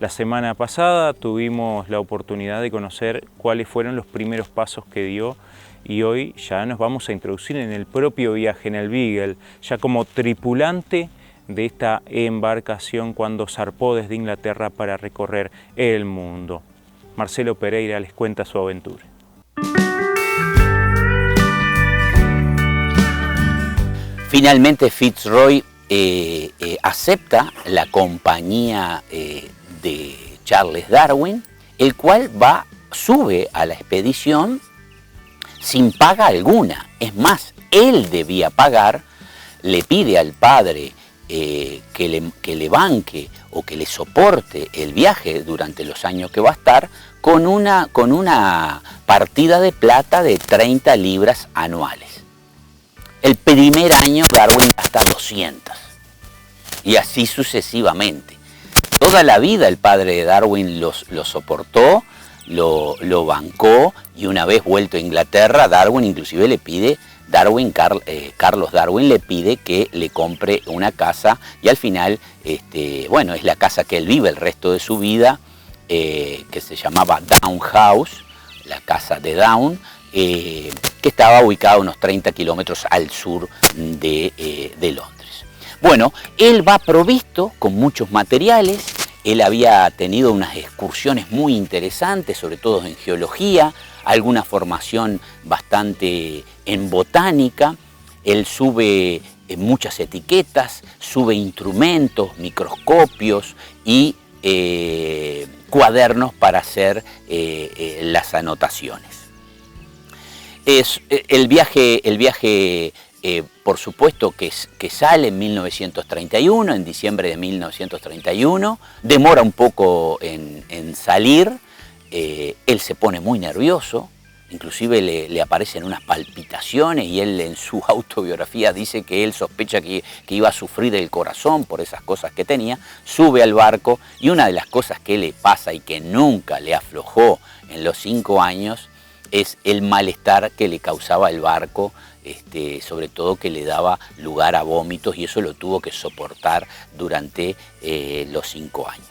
la semana pasada tuvimos la oportunidad de conocer cuáles fueron los primeros pasos que dio y hoy ya nos vamos a introducir en el propio viaje, en el Beagle, ya como tripulante de esta embarcación cuando zarpó desde Inglaterra para recorrer el mundo. Marcelo Pereira les cuenta su aventura. Finalmente Fitzroy acepta la compañía de Charles Darwin, el cual sube a la expedición sin paga alguna. Es más, él debía pagar, le pide al padre que le banque o que le soporte el viaje durante los años que va a estar con una partida de plata de 30 libras anuales. El primer año Darwin gasta 200 y así sucesivamente. Toda la vida el padre de Darwin lo soportó, lo bancó y una vez vuelto a Inglaterra, Darwin inclusive le pide, Carlos Darwin le pide que le compre una casa y al final, bueno, es la casa que él vive el resto de su vida, que se llamaba Down House, la casa de Down, que estaba ubicada a unos 30 kilómetros al sur de Londres. Bueno, él va provisto con muchos materiales, él había tenido unas excursiones muy interesantes, sobre todo en geología, alguna formación bastante en botánica, él sube muchas etiquetas, sube instrumentos, microscopios y cuadernos para hacer las anotaciones. El viaje por supuesto que sale en 1931, en diciembre de 1931, demora un poco en salir, él se pone muy nervioso, inclusive le aparecen unas palpitaciones y él en su autobiografía dice que él sospecha que iba a sufrir el corazón por esas cosas que tenía, sube al barco y una de las cosas que le pasa y que nunca le aflojó en los 5 años es el malestar que le causaba el barco, sobre todo que le daba lugar a vómitos y eso lo tuvo que soportar durante los 5 años.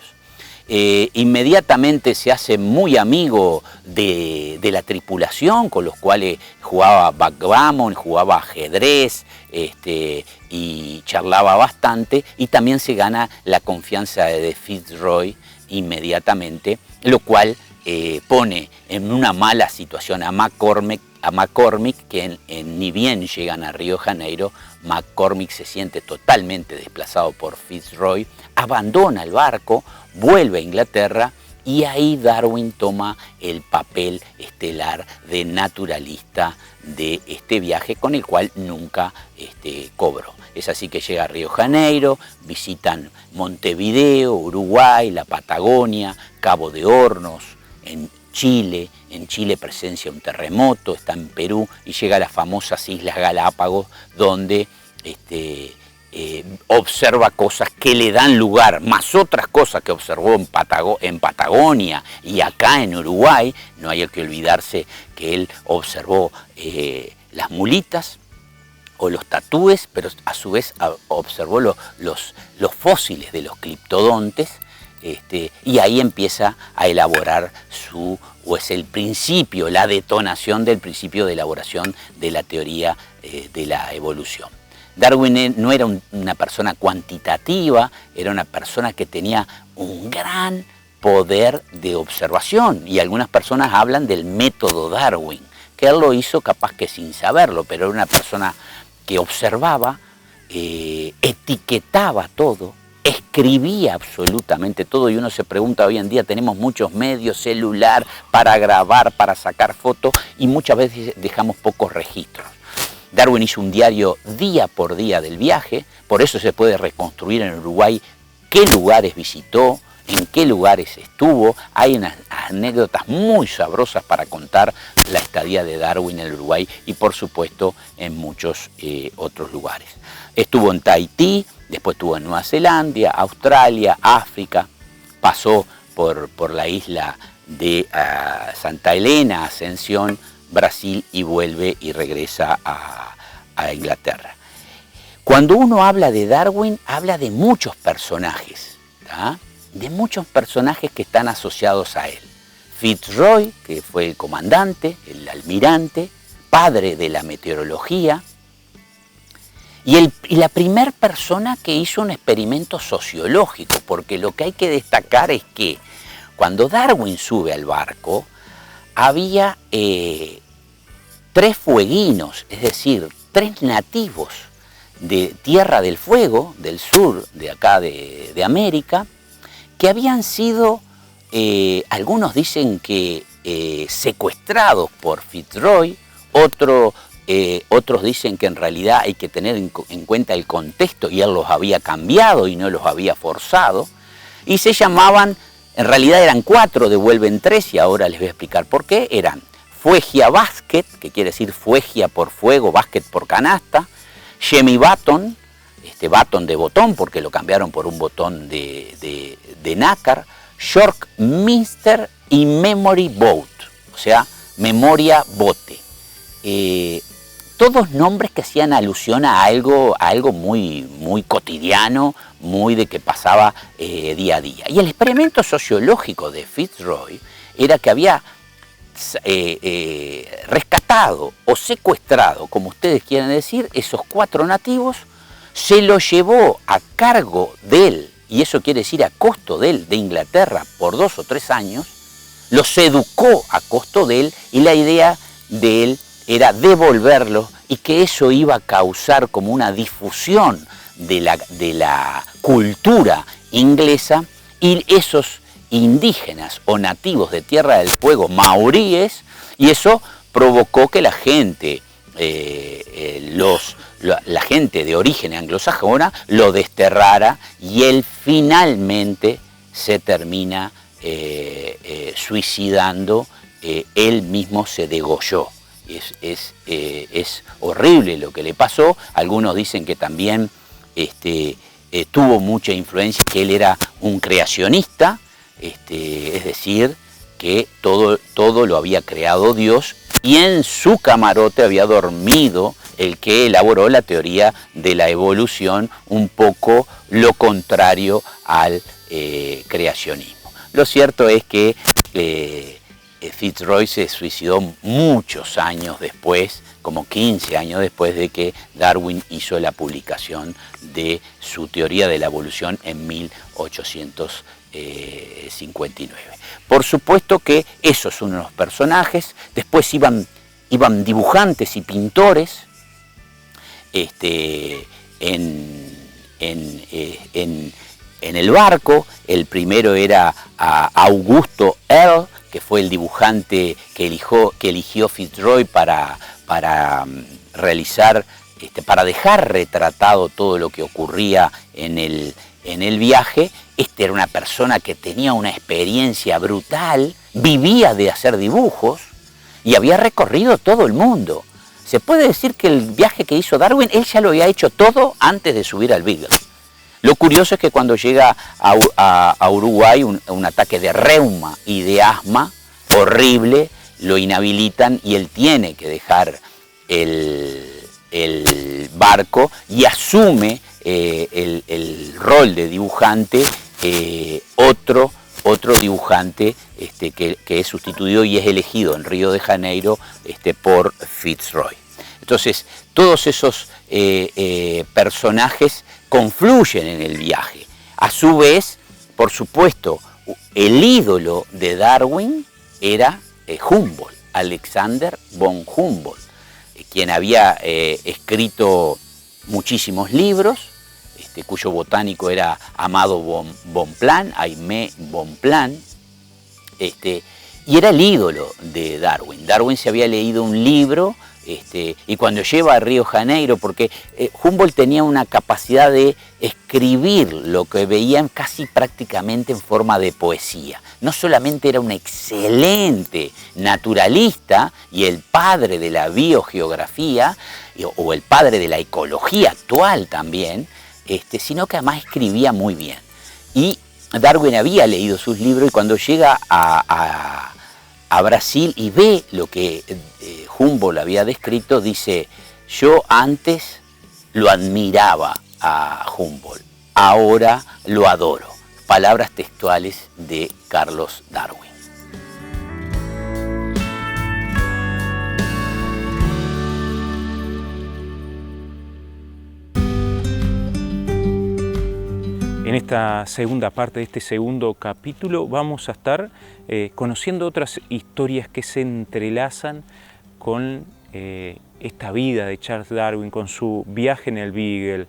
Inmediatamente se hace muy amigo de la tripulación, con los cuales jugaba backgammon, jugaba ajedrez y charlaba bastante, y también se gana la confianza de Fitzroy inmediatamente, lo cual pone en una mala situación a McCormick, que ni bien llegan a Río de Janeiro, McCormick se siente totalmente desplazado por Fitzroy, abandona el barco, vuelve a Inglaterra y ahí Darwin toma el papel estelar de naturalista de este viaje, con el cual nunca cobró. Es así que llega a Río de Janeiro, visitan Montevideo, Uruguay, la Patagonia, Cabo de Hornos, en Chile presencia un terremoto, está en Perú y llega a las famosas Islas Galápagos, donde observa cosas que le dan lugar, más otras cosas que observó en Patagonia y acá en Uruguay. No hay que olvidarse que él observó las mulitas o los tatúes, pero a su vez observó los fósiles de los cliptodontes, y ahí empieza a elaborar el principio, la detonación del principio de elaboración de la teoría de la evolución. Darwin no era una persona cuantitativa, era una persona que tenía un gran poder de observación, y algunas personas hablan del método Darwin, que él lo hizo capaz que sin saberlo, pero era una persona que observaba, etiquetaba todo, escribía absolutamente todo, y uno se pregunta, hoy en día tenemos muchos medios, celular, para grabar, para sacar fotos, y muchas veces dejamos pocos registros. Darwin hizo un diario día por día del viaje, por eso se puede reconstruir en Uruguay qué lugares visitó, en qué lugares estuvo. Hay unas anécdotas muy sabrosas para contar la estadía de Darwin en el Uruguay y por supuesto en muchos otros lugares. Estuvo en Tahití, después estuvo en Nueva Zelanda, Australia, África, pasó por la isla de Santa Elena, Ascensión, Brasil, y vuelve y regresa a Inglaterra. Cuando uno habla de Darwin, habla de muchos personajes, ¿tá? De muchos personajes que están asociados a él. Fitzroy, que fue el comandante, el almirante, padre de la meteorología, y la primera persona que hizo un experimento sociológico, porque lo que hay que destacar es que cuando Darwin sube al barco, había 3 fueguinos, es decir, 3 nativos de Tierra del Fuego, del sur de acá de América, que habían sido, algunos dicen que secuestrados por Fitzroy, otros dicen que en realidad hay que tener en cuenta el contexto y él los había cambiado y no los había forzado, y se llamaban, en realidad eran 4, devuelven 3 y ahora les voy a explicar por qué. Eran Fuegia Basket, que quiere decir fuegia por fuego, basket por canasta, Jemmy Button, button de botón porque lo cambiaron por un botón de nácar, York Minster y Memory Boat, o sea, memoria bote. Todos nombres que hacían alusión a algo muy, muy cotidiano, muy de que pasaba día a día. Y el experimento sociológico de Fitzroy era que había rescatado o secuestrado, como ustedes quieran decir, esos 4 nativos, se los llevó a cargo de él, y eso quiere decir a costo de él, de Inglaterra, por 2 o 3 años, los educó a costo de él, y la idea de él era devolverlos, y que eso iba a causar como una difusión de la cultura inglesa, y esos indígenas o nativos de Tierra del Fuego, maoríes, y eso provocó que la gente, la gente de origen anglosajona lo desterrara, y él finalmente se termina suicidando, él mismo se degolló. Es horrible lo que le pasó. Algunos dicen que también tuvo mucha influencia, que él era un creacionista, es decir, que todo lo había creado Dios, y en su camarote había dormido el que elaboró la teoría de la evolución, un poco lo contrario al creacionismo. Lo cierto es que Fitzroy se suicidó muchos años después, como 15 años después de que Darwin hizo la publicación de su teoría de la evolución en 1859. Por supuesto que esos son unos personajes. Después iban dibujantes y pintores en el barco. El primero era Augusto Earl, que fue el dibujante que eligió Fitzroy para realizar, para dejar retratado todo lo que ocurría en el viaje. Era una persona que tenía una experiencia brutal, vivía de hacer dibujos y había recorrido todo el mundo. Se puede decir que el viaje que hizo Darwin, él ya lo había hecho todo antes de subir al Beagle. Lo curioso es que cuando llega a Uruguay, un ataque de reuma y de asma horrible, lo inhabilitan y él tiene que dejar el barco y asume el rol de dibujante otro dibujante que es sustituido y es elegido en Río de Janeiro por Fitzroy. Entonces, todos esos personajes confluyen en el viaje. A su vez, por supuesto, el ídolo de Darwin era Humboldt, Alexander von Humboldt, quien había escrito muchísimos libros, cuyo botánico era Amado Bonpland, Aimé Bonpland, y era el ídolo de Darwin. Darwin se había leído un libro, y cuando lleva a Río Janeiro, porque Humboldt tenía una capacidad de escribir lo que veían casi prácticamente en forma de poesía. No solamente era un excelente naturalista y el padre de la biogeografía, o el padre de la ecología actual también, sino que además escribía muy bien. Y Darwin había leído sus libros, y cuando llega a Brasil y ve lo que Humboldt había descrito, dice: yo antes lo admiraba a Humboldt, ahora lo adoro. Palabras textuales de Carlos Darwin. En esta segunda parte de este segundo capítulo vamos a estar conociendo otras historias que se entrelazan con esta vida de Charles Darwin, con su viaje en el Beagle,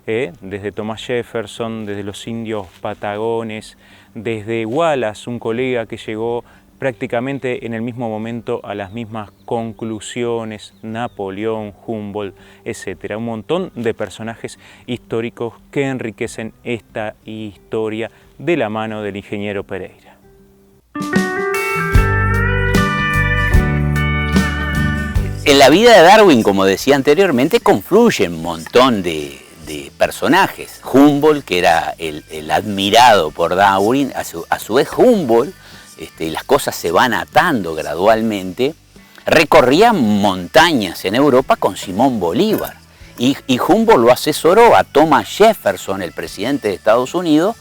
desde Thomas Jefferson, desde los indios patagones, desde Wallace, un colega que llegó prácticamente en el mismo momento a las mismas conclusiones, Napoleón, Humboldt, etc. Un montón de personajes históricos que enriquecen esta historia de la mano del ingeniero Pereira. En la vida de Darwin, como decía anteriormente, confluyen un montón de personajes. Humboldt, que era el admirado por Darwin, a su vez Humboldt, las cosas se van atando gradualmente, recorría montañas en Europa con Simón Bolívar, y Humboldt lo asesoró a Thomas Jefferson, el presidente de Estados Unidos,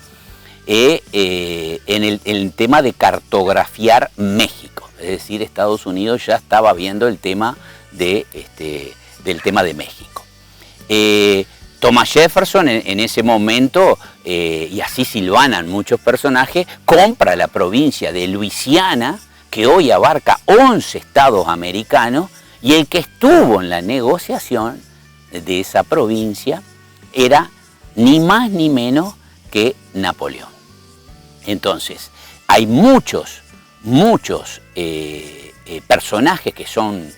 en el tema de cartografiar México. Es decir, Estados Unidos ya estaba viendo el tema del tema de México. Thomas Jefferson en ese momento, y así silvanan muchos personajes, compra la provincia de Luisiana, que hoy abarca 11 estados americanos, y el que estuvo en la negociación de esa provincia era ni más ni menos que Napoleón. Entonces, hay muchos personajes que son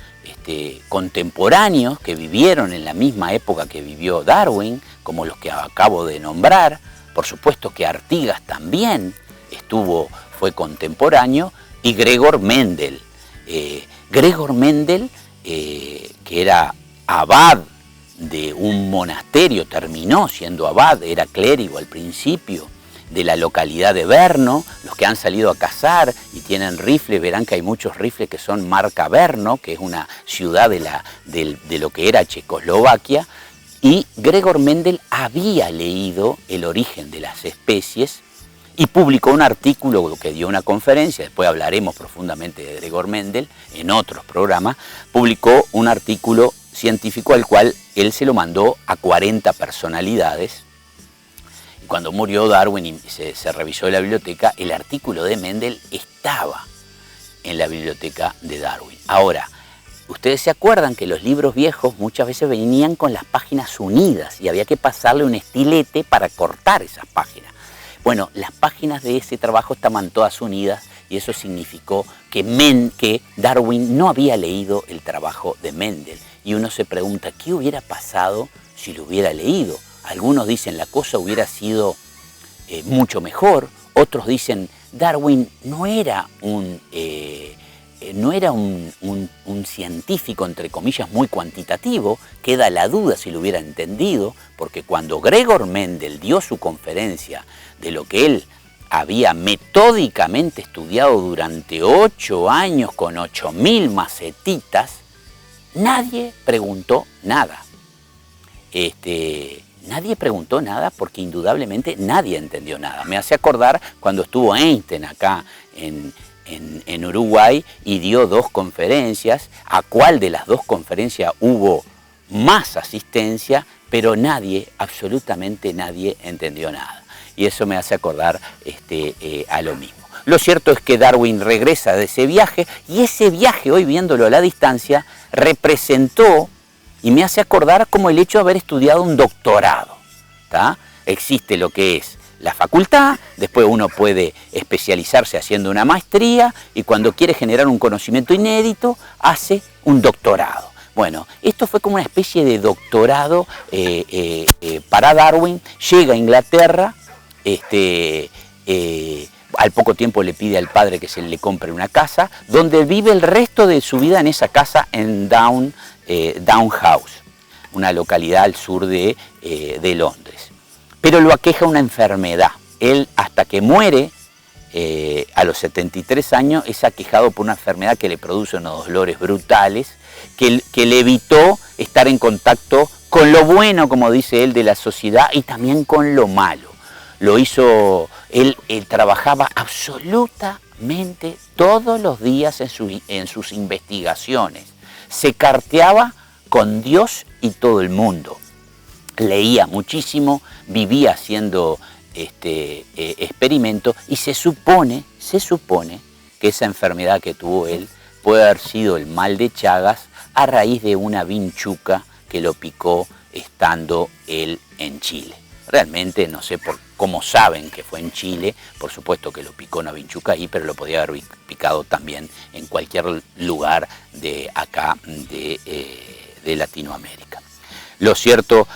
contemporáneos, que vivieron en la misma época que vivió Darwin, como los que acabo de nombrar. Por supuesto que Artigas también fue contemporáneo, y Gregor Mendel. Gregor Mendel, que era abad de un monasterio, terminó siendo abad, era clérigo al principio, de la localidad de Brno. Los que han salido a cazar y tienen rifles verán que hay muchos rifles que son marca Brno, que es una ciudad de lo que era Checoslovaquia. Y Gregor Mendel había leído El origen de las especies y publicó un artículo que dio una conferencia. Después hablaremos profundamente de Gregor Mendel en otros programas. Publicó un artículo científico al cual él se lo mandó a 40 personalidades. Cuando murió Darwin y se revisó la biblioteca, el artículo de Mendel estaba en la biblioteca de Darwin. Ahora, ustedes se acuerdan que los libros viejos muchas veces venían con las páginas unidas y había que pasarle un estilete para cortar esas páginas. Bueno, las páginas de ese trabajo estaban todas unidas, y eso significó que Darwin no había leído el trabajo de Mendel. Y uno se pregunta, ¿qué hubiera pasado si lo hubiera leído? Algunos dicen la cosa hubiera sido mucho mejor, otros dicen Darwin no era un científico, entre comillas, muy cuantitativo. Queda la duda si lo hubiera entendido, porque cuando Gregor Mendel dio su conferencia de lo que él había metódicamente estudiado durante 8 años con 8.000 macetitas, nadie preguntó nada. Nadie preguntó nada porque indudablemente nadie entendió nada. Me hace acordar cuando estuvo Einstein acá en Uruguay y dio 2 conferencias, a cuál de las 2 conferencias hubo más asistencia, pero nadie, absolutamente nadie entendió nada. y eso me hace acordar a lo mismo. Lo cierto es que Darwin regresa de ese viaje, y ese viaje, hoy viéndolo a la distancia, representó y me hace acordar como el hecho de haber estudiado un doctorado, ¿tá? Existe lo que es la facultad, después uno puede especializarse haciendo una maestría, y cuando quiere generar un conocimiento inédito, hace un doctorado. Bueno, esto fue como una especie de doctorado para Darwin. Llega a Inglaterra, al poco tiempo le pide al padre que se le compre una casa, donde vive el resto de su vida en esa casa en Down House, una localidad al sur de Londres. Pero lo aqueja una enfermedad. Él, hasta que muere, a los 73 años, es aquejado por una enfermedad que le produce unos dolores brutales, que le evitó estar en contacto con lo bueno, como dice él, de la sociedad, y también con lo malo. Lo hizo, él trabajaba absolutamente todos los días en sus investigaciones. Se carteaba con Dios y todo el mundo. Leía muchísimo, vivía haciendo experimentos, y se supone que esa enfermedad que tuvo él puede haber sido el mal de Chagas a raíz de una vinchuca que lo picó estando él en Chile. Realmente no sé cómo saben que fue en Chile, por supuesto que lo picó una vinchuca ahí, pero lo podía haber picado también en cualquier lugar de acá de Latinoamérica. Lo cierto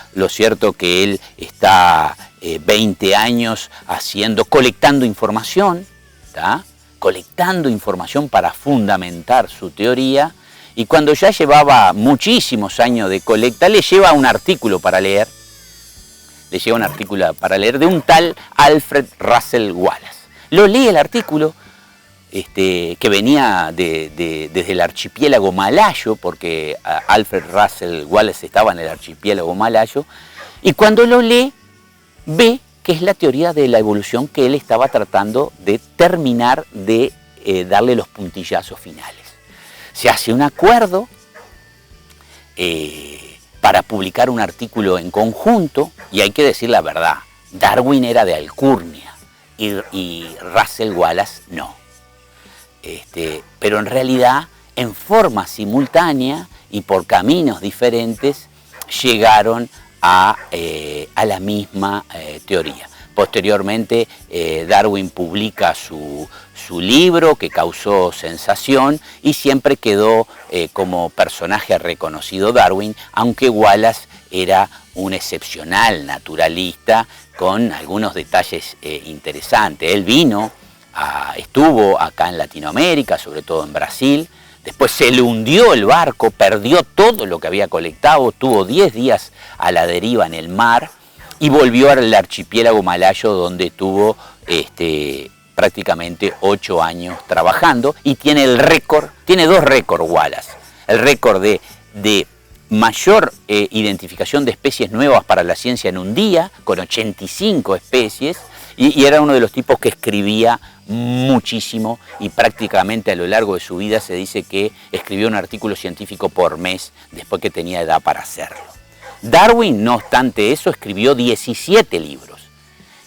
que él está 20 años colectando información, ¿tá? Colectando información para fundamentar su teoría, y cuando ya llevaba muchísimos años de colecta, le lleva un artículo para leer, de un tal Alfred Russel Wallace. Lo lee el artículo, que venía desde el archipiélago malayo, porque Alfred Russel Wallace estaba en el archipiélago malayo, y cuando lo lee, ve que es la teoría de la evolución que él estaba tratando de terminar de darle los puntillazos finales. Se hace un acuerdo para publicar un artículo en conjunto, y hay que decir la verdad, Darwin era de alcurnia y Russel Wallace no. Pero en realidad, en forma simultánea y por caminos diferentes, llegaron a la misma teoría. Posteriormente, Darwin publica su libro, que causó sensación, y siempre quedó como personaje reconocido Darwin, aunque Wallace era un excepcional naturalista con algunos detalles interesantes. Él estuvo acá en Latinoamérica, sobre todo en Brasil. Después se le hundió el barco, perdió todo lo que había colectado, tuvo 10 días a la deriva en el mar, y volvió al archipiélago malayo, donde tuvo prácticamente 8 años trabajando, y tiene tiene 2 récords Wallace. El récord de mayor identificación de especies nuevas para la ciencia en un día, con 85 especies, y era uno de los tipos que escribía muchísimo, y prácticamente a lo largo de su vida se dice que escribió un artículo científico por mes después que tenía edad para hacerlo. Darwin, no obstante eso, escribió 17 libros,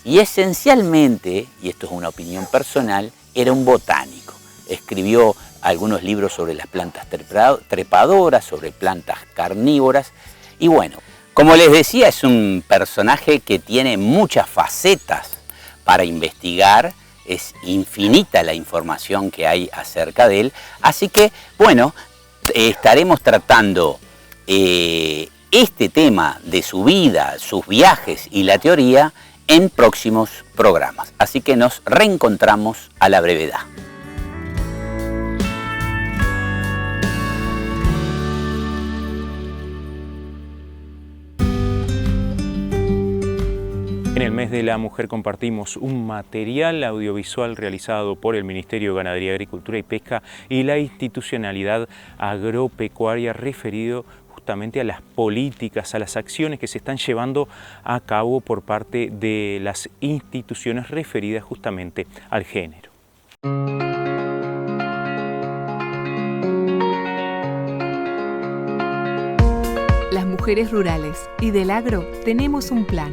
y esencialmente, y esto es una opinión personal, era un botánico. Escribió algunos libros sobre las plantas trepadoras, sobre plantas carnívoras, y bueno, como les decía, es un personaje que tiene muchas facetas para investigar. Es infinita la información que hay acerca de él, así que, bueno, estaremos tratando este tema de su vida, sus viajes y la teoría en próximos programas. Así que nos reencontramos a la brevedad. En el mes de la mujer compartimos un material audiovisual realizado por el Ministerio de Ganadería, Agricultura y Pesca y la institucionalidad agropecuaria, referido justamente a las políticas, a las acciones que se están llevando a cabo por parte de las instituciones referidas justamente al género. Las mujeres rurales y del agro tenemos un plan.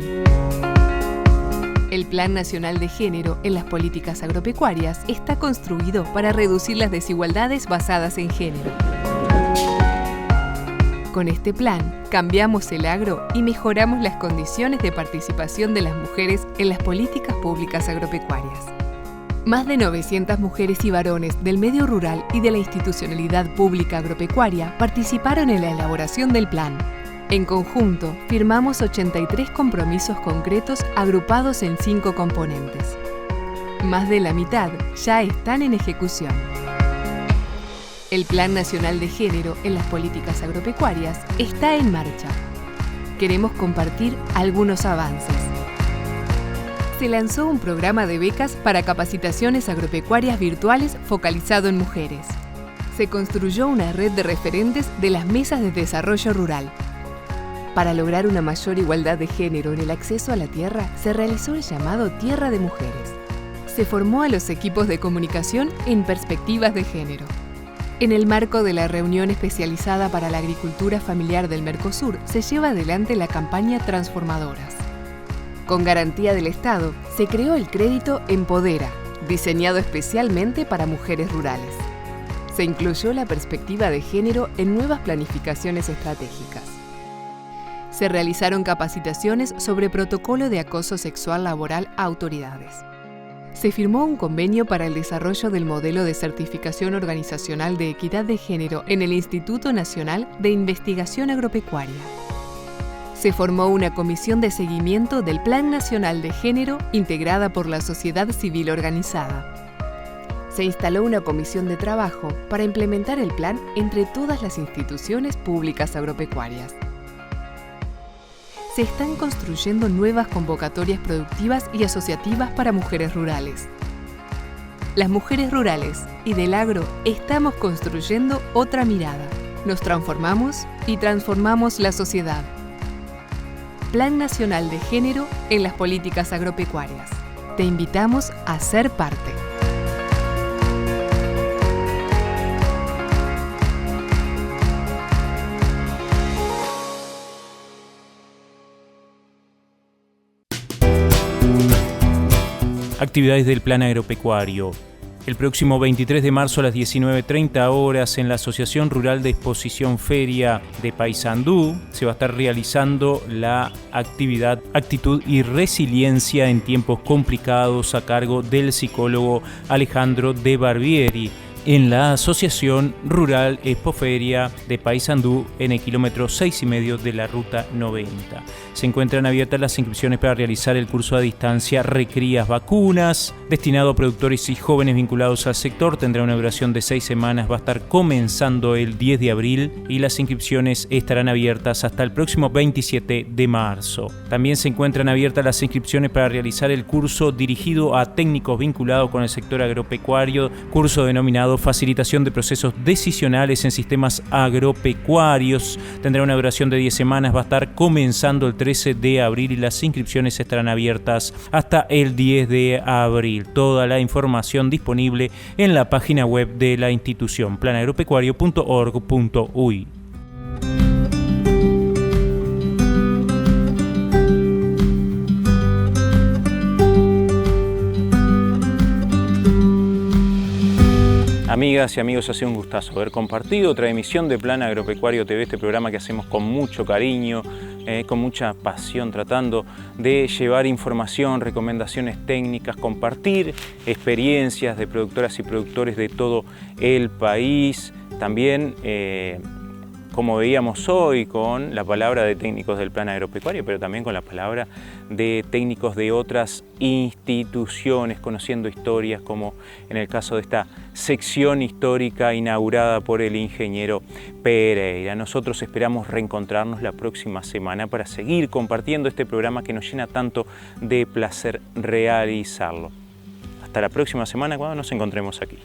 El Plan Nacional de Género en las Políticas Agropecuarias está construido para reducir las desigualdades basadas en género. Con este plan, cambiamos el agro y mejoramos las condiciones de participación de las mujeres en las políticas públicas agropecuarias. Más de 900 mujeres y varones del medio rural y de la institucionalidad pública agropecuaria participaron en la elaboración del plan. En conjunto, firmamos 83 compromisos concretos agrupados en 5 componentes. Más de la mitad ya están en ejecución. El Plan Nacional de Género en las Políticas Agropecuarias está en marcha. Queremos compartir algunos avances. Se lanzó un programa de becas para capacitaciones agropecuarias virtuales focalizado en mujeres. Se construyó una red de referentes de las mesas de desarrollo rural. Para lograr una mayor igualdad de género en el acceso a la tierra, se realizó el llamado Tierra de Mujeres. Se formó a los equipos de comunicación en perspectivas de género. En el marco de la reunión especializada para la agricultura familiar del Mercosur, se lleva adelante la campaña Transformadoras. Con garantía del Estado, se creó el crédito Empodera, diseñado especialmente para mujeres rurales. Se incluyó la perspectiva de género en nuevas planificaciones estratégicas. Se realizaron capacitaciones sobre protocolo de acoso sexual laboral a autoridades. Se firmó un convenio para el desarrollo del modelo de certificación organizacional de equidad de género en el Instituto Nacional de Investigación Agropecuaria. Se formó una comisión de seguimiento del Plan Nacional de Género integrada por la sociedad civil organizada. Se instaló una comisión de trabajo para implementar el plan entre todas las instituciones públicas agropecuarias. Se están construyendo nuevas convocatorias productivas y asociativas para mujeres rurales. Las mujeres rurales y del agro estamos construyendo otra mirada. Nos transformamos y transformamos la sociedad. Plan Nacional de Género en las Políticas Agropecuarias. Te invitamos a ser parte. Actividades del Plan Agropecuario. El próximo 23 de marzo a las 19:30 horas en la Asociación Rural de Exposición Feria de Paysandú se va a estar realizando la actividad Actitud y Resiliencia en tiempos complicados a cargo del psicólogo Alejandro de Barbieri en la Asociación Rural Expoferia de Paysandú en el kilómetro 6,5 de la Ruta 90. Se encuentran abiertas las inscripciones para realizar el curso a distancia Recrías Vacunas, destinado a productores y jóvenes vinculados al sector. Tendrá una duración de 6 semanas, va a estar comenzando el 10 de abril y las inscripciones estarán abiertas hasta el próximo 27 de marzo. También se encuentran abiertas las inscripciones para realizar el curso dirigido a técnicos vinculados con el sector agropecuario, curso denominado Facilitación de Procesos Decisionales en Sistemas Agropecuarios. Tendrá una duración de 10 semanas, va a estar comenzando el 13 de abril y las inscripciones estarán abiertas hasta el 10 de abril. Toda la información disponible en la página web de la institución, planagropecuario.org.uy. Amigas y amigos, ha sido un gustazo haber compartido otra emisión de Plan Agropecuario TV, este programa que hacemos con mucho cariño, con mucha pasión, tratando de llevar información, recomendaciones técnicas, compartir experiencias de productoras y productores de todo el país. También, como veíamos hoy, con la palabra de técnicos del Plan Agropecuario, pero también con la palabra de técnicos de otras instituciones, conociendo historias, como en el caso de esta sección histórica inaugurada por el ingeniero Pereira. Nosotros esperamos reencontrarnos la próxima semana para seguir compartiendo este programa que nos llena tanto de placer realizarlo. Hasta la próxima semana cuando nos encontremos aquí.